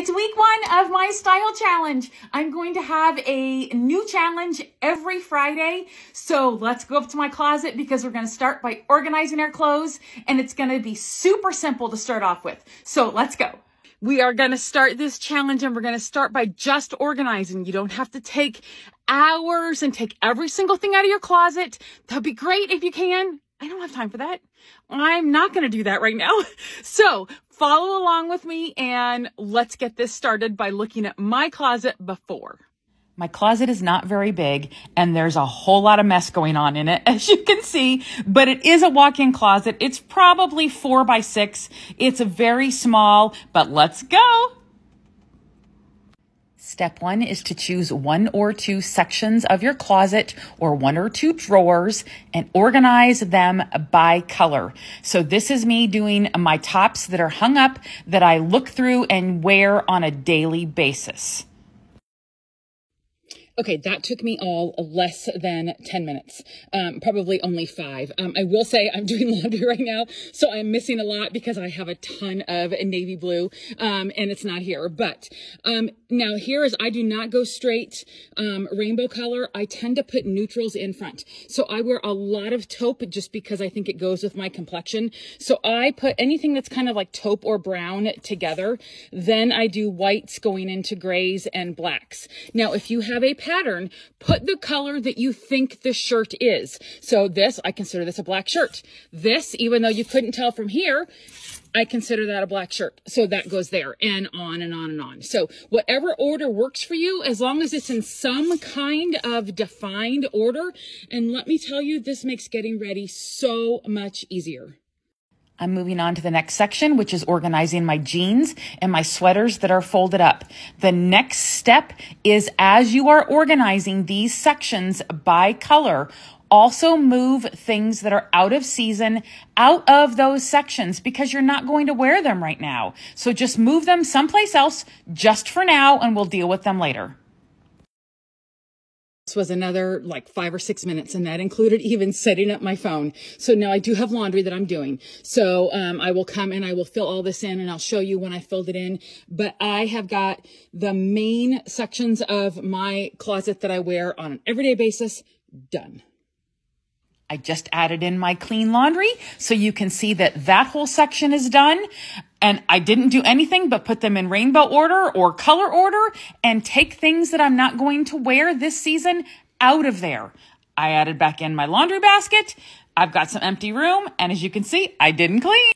It's week 1 of my style challenge. I'm going to have a new challenge every Friday. So let's go up to my closet because we're going to start by organizing our clothes, and it's going to be super simple to start off with. So let's go. We are going to start this challenge, and we're going to start by just organizing. You don't have to take hours and take every single thing out of your closet. That'd be great if you can. I don't have time for that. I'm not going to do that right now. So follow along with me and let's get this started by looking at my closet before. My closet is not very big and there's a whole lot of mess going on in it, as you can see, but it is a walk-in closet. It's probably 4 by 6. It's very small, but let's go. Step 1 is to choose 1 or 2 sections of your closet or 1 or 2 drawers and organize them by color. So this is me doing my tops that are hung up that I look through and wear on a daily basis. Okay, that took me all less than 10 minutes, probably only 5. I will say I'm doing laundry right now, so I'm missing a lot because I have a ton of navy blue, and it's not here. But now here is, I do not go straight rainbow color. I tend to put neutrals in front. So I wear a lot of taupe just because I think it goes with my complexion. So I put anything that's kind of like taupe or brown together. Then I do whites going into grays and blacks. Now, if you have a pattern, put the color that you think the shirt is. So this, I consider this a black shirt. This, even though you couldn't tell from here, I consider that a black shirt. So that goes there, and on and on and on. So whatever order works for you, as long as it's in some kind of defined order. And let me tell you, this makes getting ready so much easier. I'm moving on to the next section, which is organizing my jeans and my sweaters that are folded up. The next step is, as you are organizing these sections by color, also move things that are out of season out of those sections because you're not going to wear them right now. So just move them someplace else just for now, and we'll deal with them later. This was another like 5 or 6 minutes, and that included even setting up my phone. So now I do have laundry that I'm doing. So I will come and I will fill all this in, and I'll show you when I filled it in. But I have got the main sections of my closet that I wear on an everyday basis done. I just added in my clean laundry, so you can see that that whole section is done. And I didn't do anything but put them in rainbow order or color order and take things that I'm not going to wear this season out of there. I added back in my laundry basket. I've got some empty room, and as you can see, I didn't clean.